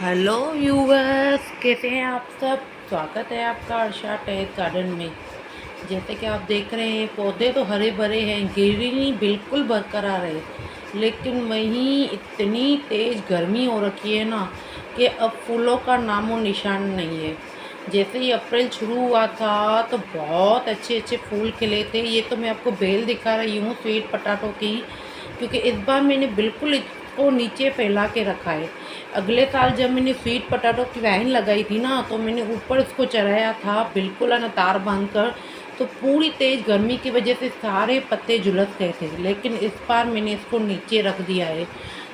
Hello viewers, कैसे हैं आप सब। स्वागत है आपका अर्षा टेक गार्डन में। जैसे कि आप देख रहे हैं, पौधे तो हरे भरे हैं, ग्रीनरी बिल्कुल बरकरार है, लेकिन वहीं इतनी तेज़ गर्मी हो रखी है ना कि अब फूलों का नामो निशान नहीं है। जैसे ही अप्रैल शुरू हुआ था तो बहुत अच्छे अच्छे फूल खिले थे। ये तो मैं आपको बेल दिखा रही हूँ स्वीट पटाटो की, क्योंकि इस बार मैंने बिल्कुल इसको नीचे फैला के रखा है। अगले साल जब मैंने स्वीट पटाटो की वैन लगाई थी ना, तो मैंने ऊपर उसको चढ़ाया था बिल्कुल है ना, तार बांध कर। तो पूरी तेज़ गर्मी की वजह से सारे पत्ते झुलस गए थे, लेकिन इस बार मैंने इसको नीचे रख दिया है।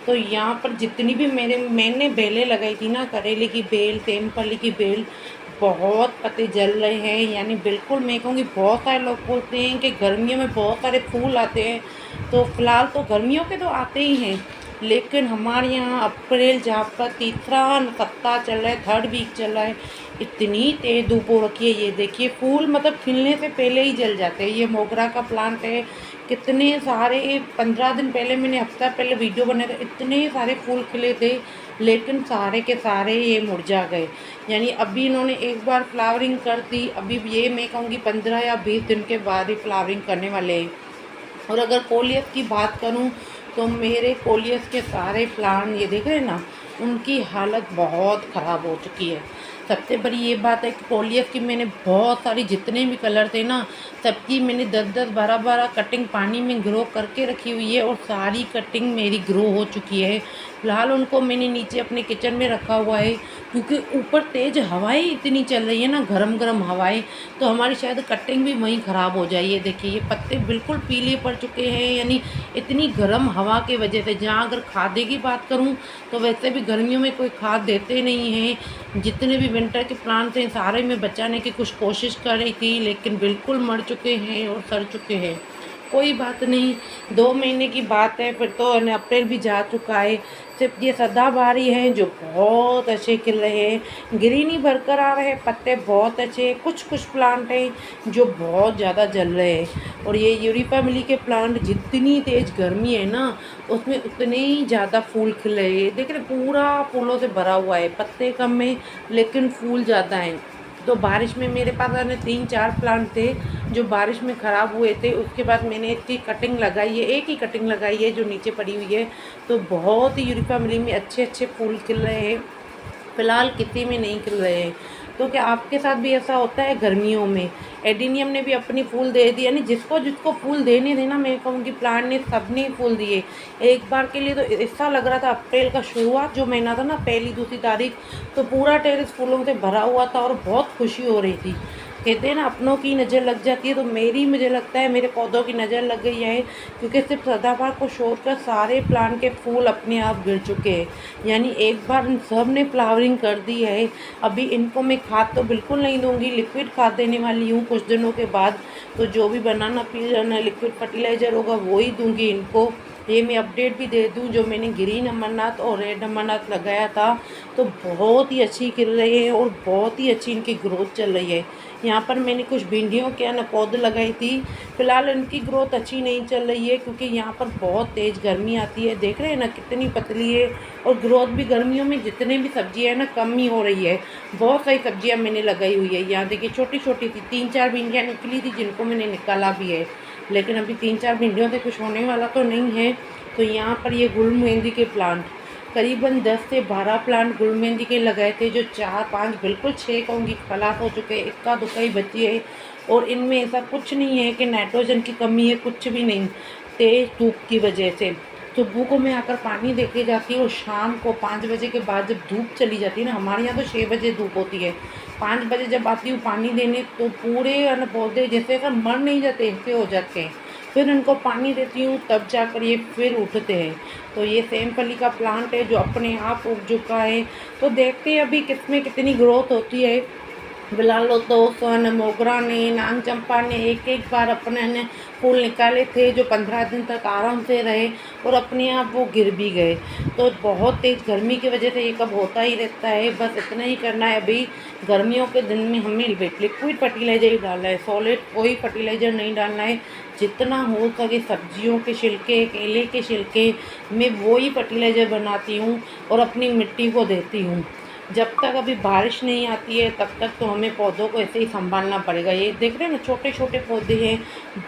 तो यहाँ पर जितनी भी मैंने बेलें लगाई थी ना, करेले की बेल, सेमफली की बेल, बहुत पत्ते जल रहे हैं। यानी बिल्कुल मैं कहूँगी, बहुत सारे लोग बोलते हैं कि गर्मियों में बहुत सारे फूल आते हैं, तो फिलहाल तो गर्मियों के तो आते ही हैं, लेकिन हमारे यहाँ अप्रैल जहाँ पर तीसरा सप्ताह चल रहा है, थर्ड वीक चल रहा है, इतनी तेज़ धूप हो रखी है। ये देखिए फूल मतलब खिलने से पहले ही जल जाते हैं। ये मोगरा का प्लांट है, कितने सारे 15 दिन पहले मैंने, हफ्ता पहले वीडियो बनाया था, इतने सारे फूल खिले थे, लेकिन सारे के सारे ये मुरझा गए। यानी अभी इन्होंने एक बार फ्लावरिंग कर दी, अभी ये मैं कहूँगी 15 या 20 दिन के बाद ही फ्लावरिंग करने वाले हैं। और अगर कोलियस की बात करूं, तो मेरे कोलियस के सारे प्लांट ये देख रहे हैं ना, उनकी हालत बहुत ख़राब हो चुकी है। सबसे बड़ी ये बात है कि कोलियस की मैंने बहुत सारी, जितने भी कलर थे ना, सबकी मैंने 10-10 12-12 कटिंग पानी में ग्रो करके रखी हुई है, और सारी कटिंग मेरी ग्रो हो चुकी है। फिलहाल उनको मैंने नीचे अपने किचन में रखा हुआ है, क्योंकि ऊपर तेज़ हवाएं इतनी चल रही है ना, गरम गरम हवाएं, तो हमारी शायद कटिंग भी वहीं ख़राब हो जाए। ये देखिए ये पत्ते बिल्कुल पीले पड़ चुके हैं, यानी इतनी गर्म हवा की वजह से। जहाँ अगर खादे की बात करूं, तो वैसे भी गर्मियों में कोई खाद देते नहीं हैं। जितने भी विंटर के प्लांट्स हैं सारे में बचाने की कुछ कोशिश कर रही थी, लेकिन बिल्कुल मर चुके हैं और सड़ चुके हैं। कोई बात नहीं, 2 महीने की बात है, फिर तो अप्रैल भी जा चुका है। सिर्फ ये सदाबहारी हैं जो बहुत अच्छे खिल रहे हैं, ग्रीनी बरकरार है, पत्ते बहुत अच्छे हैं। कुछ कुछ प्लांट हैं जो बहुत ज़्यादा जल रहे हैं, और ये यूरिफैमिली के प्लांट, जितनी तेज़ गर्मी है ना, उसमें उतने ही ज़्यादा फूल खिल रहे हैं। देख रहे, पूरा फूलों से भरा हुआ है, पत्ते कम है लेकिन फूल ज़्यादा हैं। तो बारिश में मेरे पास 3-4 प्लांट थे जो बारिश में ख़राब हुए थे। उसके बाद मैंने इसकी कटिंग लगाई है, एक ही कटिंग लगाई है जो नीचे पड़ी हुई है। तो बहुत ही यूरिफैमिली में अच्छे अच्छे फूल खिल रहे हैं, फ़िलहाल किसी में नहीं खिल रहे हैं। तो क्या आपके साथ भी ऐसा होता है गर्मियों में? एडीनियम ने भी अपनी फूल दे दी, यानी जिसको जिसको फूल देने देना, मैं कहूँगी प्लांट ने सबने ही फूल दिए एक बार के लिए। तो ऐसा लग रहा था अप्रैल का शुरुआत जो महीना था ना, पहली दूसरी तारीख, तो पूरा टेरेस फूलों से भरा हुआ था और बहुत खुशी हो रही थी। कहते हैं ना, अपनों की नज़र लग जाती है, तो मेरी, मुझे लगता है मेरे पौधों की नज़र लग गई है, क्योंकि सिर्फ सदाबहार को छोड़कर सारे प्लांट के फूल अपने आप गिर चुके हैं। यानी एक बार इन सब ने फ्लावरिंग कर दी है। अभी इनको मैं खाद तो बिल्कुल नहीं दूंगी, लिक्विड खाद देने वाली हूँ कुछ दिनों के बाद। तो जो भी बनाना पील लिक्विड फर्टिलाइज़र होगा वो ही दूंगी इनको। ये मैं अपडेट भी दे दूं, जो मैंने ग्रीन अमरनाथ और रेड अमरनाथ लगाया था, तो बहुत ही अच्छी खिल रही है और बहुत ही अच्छी इनकी ग्रोथ चल रही है। यहाँ पर मैंने कुछ भिंडियों के पौधे लगाई थी, फिलहाल इनकी ग्रोथ अच्छी नहीं चल रही है, क्योंकि यहाँ पर बहुत तेज़ गर्मी आती है। देख रहे हैं ना कितनी पतली है, और ग्रोथ भी गर्मियों में जितने भी सब्जियाँ हैं ना, कम ही हो रही है। बहुत सारी सब्जियाँ मैंने लगाई हुई है। यहाँ देखिए छोटी छोटी थी, 3-4 भिंडियाँ निकली थी जिनको मैंने निकाला भी है, लेकिन अभी 3-4 भिंडियों से कुछ होने वाला तो नहीं है। तो यहाँ पर ये गुल मेहंदी के प्लांट, करीबन 10 से 12 प्लांट गुल मेहंदी के लगाए थे, जो 4-5 बिल्कुल 6 कहूँगी खलास हो चुके हैं, इक्का दुक्का ही बची है। और इनमें ऐसा कुछ नहीं है कि नाइट्रोजन की कमी है, कुछ भी नहीं, तेज़ धूप की वजह से। सुबह को मैं आकर पानी देके जाती हूँ, और शाम को 5 बजे के बाद जब धूप चली जाती है ना, हमारे यहाँ तो 6 बजे धूप होती है, 5 बजे जब आती हूँ पानी देने, तो पूरे पौधे जैसे अगर मर नहीं जाते ऐसे हो जाते हैं। फिर इनको पानी देती हूँ, तब जाकर ये फिर उठते हैं। तो ये सेमफली का प्लांट है जो अपने आप उग चुका है। तो देखते हैं अभी किसमें कितनी ग्रोथ होती है। बिलालो तो सन मोगरा ने नाग चंपा ने एक एक बार अपने ने फूल निकाले थे जो 15 दिन तक आराम से रहे और अपने आप वो गिर भी गए। तो बहुत तेज़ गर्मी की वजह से ये कब होता ही रहता है। बस इतना ही करना है। अभी गर्मियों के दिन में हमें लिक्विड फर्टिलाइज़र ही डालना है, सॉलिड कोई फर्टिलाइज़र नहीं डालना है। जितना हो सके सब्जियों के छिलके, केले के छिलके, मैं वो ही फर्टिलाइज़र बनाती हूँ और अपनी मिट्टी को देती हूँ। जब तक अभी बारिश नहीं आती है तब तक तो हमें पौधों को ऐसे ही संभालना पड़ेगा। ये देख रहे हैं ना, छोटे छोटे पौधे हैं,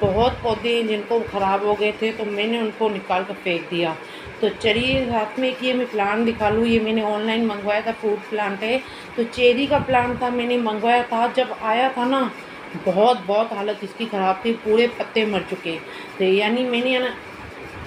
बहुत पौधे हैं जिनको ख़राब हो गए थे तो मैंने उनको निकाल कर फेंक दिया। तो चलिए साथ में कि मैं प्लांट दिखा लूँ। ये मैंने ऑनलाइन मंगवाया था, फ्रूट प्लांट है। तो चेरी का प्लांट था, मैंने मंगवाया था। जब आया था ना, बहुत बहुत हालत इसकी ख़राब थी, पूरे पत्ते मर चुके थे। यानी मैंने है ना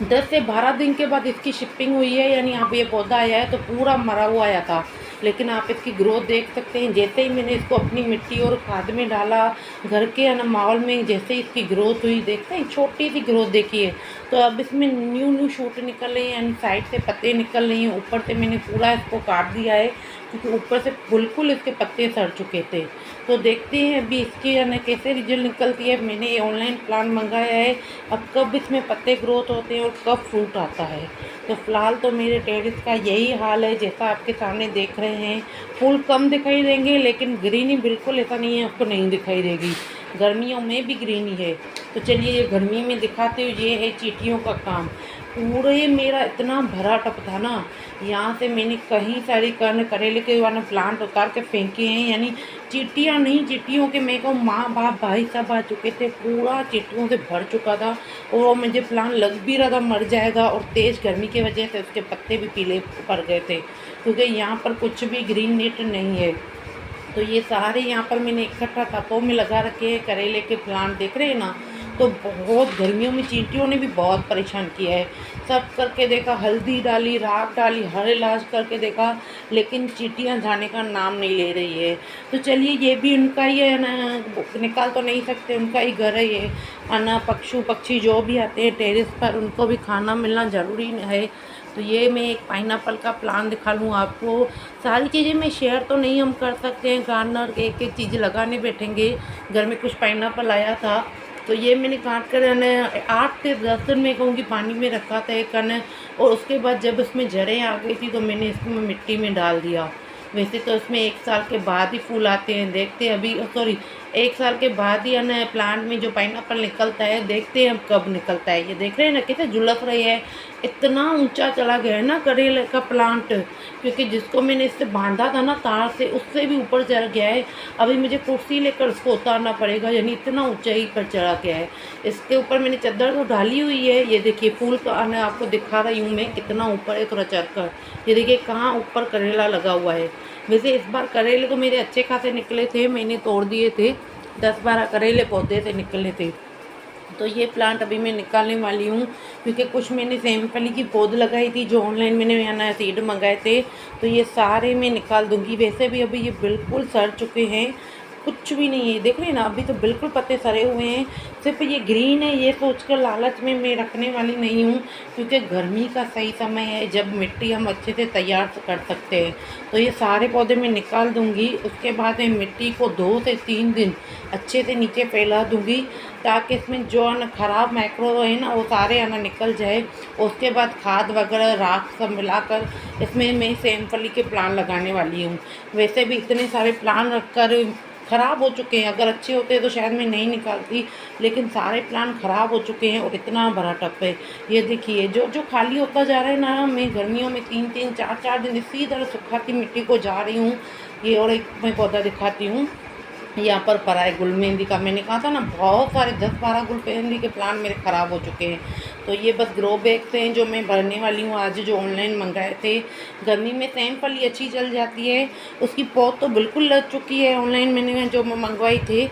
10 से 12 दिन के बाद इसकी शिपिंग हुई है। यानी अब ये पौधा आया है तो पूरा मरा हुआ आया था। लेकिन आप इसकी ग्रोथ देख सकते हैं। जैसे ही मैंने इसको अपनी मिट्टी और खाद में डाला, घर के है ना माहौल में, जैसे ही इसकी ग्रोथ हुई, देखते हैं छोटी सी ग्रोथ देखिए। तो अब इसमें न्यू न्यू शूट निकल रही हैं, यानी साइड से पत्ते निकल रही हैं। ऊपर से मैंने पूरा इसको काट दिया है क्योंकि ऊपर से बिल्कुल इसके पत्ते सड़ चुके थे। तो देखते हैं अभी इसकी है ना कैसे रिजल्ट निकलती है। मैंने ये ऑनलाइन प्लांट मंगाया है, अब कब इसमें पत्ते ग्रोथ होते हैं और कब फ्रूट आता है। तो फ़िलहाल तो मेरे टेरेस का यही हाल है जैसा आपके सामने देख रहे हैं। फूल कम दिखाई देंगे लेकिन ग्रीनी बिल्कुल ऐसा नहीं है आपको नहीं दिखाई देगी। गर्मियों में भी ग्रीनी है। तो चलिए ये गर्मी में दिखाते हुए, ये है चींटियों का काम। पूरे मेरा इतना भरा टप था ना, यहाँ से मैंने कहीं सारी करेले के वाला प्लांट उतार के फेंके हैं। यानी चींटियाँ नहीं, चींटियों के मेरे को माँ बाप भाई सब आ चुके थे, पूरा चींटियों से भर चुका था। और वो मुझे प्लांट लग भी रहा था मर जाएगा, और तेज़ गर्मी की वजह से उसके पत्ते भी पीले पड़ गए थे क्योंकि यहाँ पर कुछ भी ग्रीन नेट नहीं है। तो ये सारे यहाँ पर मैंने इकट्ठा टपों में लगा रखे हैं करेले के प्लांट, देख रहे हैं ना। तो बहुत गर्मियों में चींटियों ने भी बहुत परेशान किया है। सब करके देखा, हल्दी डाली, राख डाली, हर इलाज करके देखा, लेकिन चींटियाँ जाने का नाम नहीं ले रही है। तो चलिए ये भी उनका ही है ना, निकाल तो नहीं सकते, उनका ही घर है ये। अना पक्षी पक्षी जो भी आते हैं टेरेस पर उनको भी खाना मिलना ज़रूरी है। तो ये मैं एक पाइनएप्पल का प्लांट दिखा लूँ आपको। सारी चीज़ें मैं शेयर तो नहीं हम कर सकते हैं, गार्डनर एक एक चीज़ लगाने बैठेंगे। घर में कुछ पाइनएप्पल आया था तो ये मैंने काट कर 8 से 10 दिन में कहूँगी पानी में रखा था एक कन। और उसके बाद जब उसमें जड़ें आ गई थी तो मैंने इसको मिट्टी में डाल दिया। वैसे तो इसमें 1 साल के बाद ही फूल आते हैं, देखते हैं अभी, सॉरी 1 साल के बाद ही है ना प्लांट में जो पाइनएप्पल निकलता है, देखते हैं अब कब निकलता है। ये देख रहे हैं ना कैसे झुलस रही है। इतना ऊंचा चला गया है ना करेले का प्लांट, क्योंकि जिसको मैंने इससे बांधा था ना तार से, उससे भी ऊपर चढ़ गया है। अभी मुझे कुर्सी लेकर उसको उतारना पड़ेगा, यानी इतना ऊंचाई पर चढ़ा गया है। इसके ऊपर मैंने चादर तो डाली हुई है। ये देखिए फूल का आना आपको दिखा रही हूँ मैं कितना ऊपर है थोड़ा चढ़कर। ये देखिए कहाँ ऊपर करेला लगा हुआ है। वैसे इस बार करेले तो मेरे अच्छे खासे निकले थे, मैंने तोड़ दिए थे, 10-12 करेले पौधे से निकले थे। तो ये प्लांट अभी मैं निकालने वाली हूँ क्योंकि कुछ मैंने सेमफली की पौध लगाई थी जो ऑनलाइन मैंने यहाँ सीड मंगाए थे। तो ये सारे मैं निकाल दूँगी। वैसे भी अभी ये बिल्कुल सड़ चुके हैं, कुछ भी नहीं है, देख रहे हैं ना, अभी तो बिल्कुल पत्ते सड़े हुए हैं। सिर्फ ये ग्रीन है, ये सोचकर लालच में मैं रखने वाली नहीं हूँ क्योंकि गर्मी का सही समय है जब मिट्टी हम अच्छे से तैयार कर सकते हैं। तो ये सारे पौधे मैं निकाल दूँगी। उसके बाद मैं मिट्टी को 2 से 3 दिन अच्छे से नीचे फैला दूँगी ताकि इसमें जो है ना ख़राब माइक्रो है ना वो सारे है ना निकल जाए। उसके बाद खाद वगैरह राख सब मिलाकर इसमें मैं सेमफली के प्लांट लगाने वाली हूँ। वैसे भी इतने सारे प्लांट रखकर ख़राब हो चुके हैं, अगर अच्छे होते तो शायद मैं नहीं निकालती, लेकिन सारे प्लांट ख़राब हो चुके हैं और इतना बड़ा टप है। ये देखिए जो जो खाली होता जा रहा है ना, मैं गर्मियों में 3-3 4-4 दिन इसी तरह सुखाती मिट्टी को जा रही हूँ। ये और एक मैं पौधा दिखाती हूँ, यहाँ पर परा है गुलमेहंदी का। मैंने कहा था ना बहुत सारे 10-12 गुलमेहंदी के प्लांट मेरे ख़राब हो चुके हैं। तो ये बस ग्रो बैग से हैं जो मैं भरने वाली हूँ आज, जो ऑनलाइन मंगाए थे। गर्मी में सेमफली अच्छी चल जाती है, उसकी पौध तो बिल्कुल लग चुकी है ऑनलाइन मैंने जो मंगवाई थी।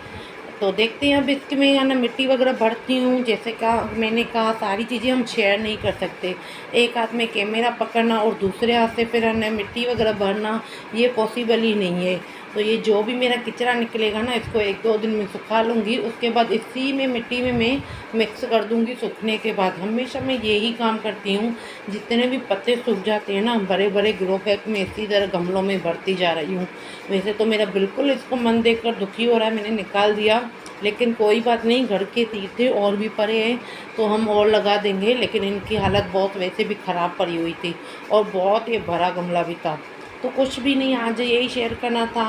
तो देखते हैं अब इसकी मैं है ना मिट्टी वगैरह भरती हूँ। जैसे मैंने कहा सारी चीज़ें हम शेयर नहीं कर सकते, एक हाथ में कैमरा पकड़ना और दूसरे हाथ से फिर है ना मिट्टी वगैरह भरना, ये पॉसिबल ही नहीं है। तो ये जो भी मेरा कचरा निकलेगा ना, इसको 1-2 दिन में सुखा लूँगी, उसके बाद इसी में मिट्टी में मैं मिक्स कर दूँगी। सूखने के बाद हमेशा मैं यही काम करती हूँ, जितने भी पत्ते सूख जाते हैं ना, बड़े बड़े ग्रो बैग में इसी तरह गमलों में भरती जा रही हूँ। वैसे तो मेरा बिल्कुल इसको मन देखकर दुखी हो रहा है, मैंने निकाल दिया, लेकिन कोई बात नहीं, घर के तीर थे और भी पड़े हैं तो हम और लगा देंगे। लेकिन इनकी हालत बहुत वैसे भी ख़राब पड़ी हुई थी और बहुत ये भरा गमला भी था। तो कुछ भी नहीं, आज यही शेयर करना था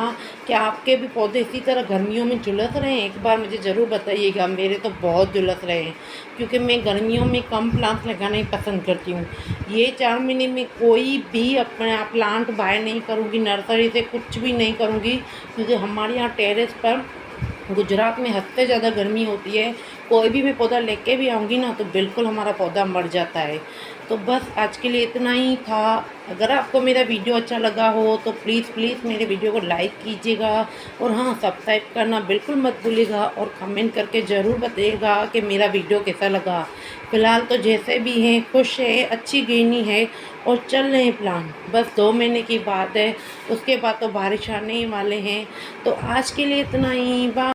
कि आपके भी पौधे इसी तरह गर्मियों में झुलस रहे हैं। एक बार मुझे ज़रूर बताइएगा। मेरे तो बहुत झुलस रहे हैं, क्योंकि मैं गर्मियों में कम प्लांट लगाना ही पसंद करती हूँ। ये 4 महीने में कोई भी अपना प्लांट बाय नहीं करूँगी, नर्सरी से कुछ भी नहीं करूँगी, क्योंकि हमारे यहाँ टेरेस पर गुजरात में हद से ज़्यादा गर्मी होती है। कोई भी मैं पौधा लेके भी आऊँगी ना, तो बिल्कुल हमारा पौधा मर जाता है। तो बस आज के लिए इतना ही था। अगर आपको मेरा वीडियो अच्छा लगा हो तो प्लीज़ मेरे वीडियो को लाइक कीजिएगा, और हाँ, सब्सक्राइब करना बिल्कुल मत भूलिएगा, और कमेंट करके ज़रूर बताइएगा कि मेरा वीडियो कैसा लगा। फ़िलहाल तो जैसे भी हैं खुश है, अच्छी गृहिणी है और चल रहे हैं प्लान। बस 2 महीने की बात है, उसके बाद तो बारिश आने ही वाले हैं। तो आज के लिए इतना ही। बाय।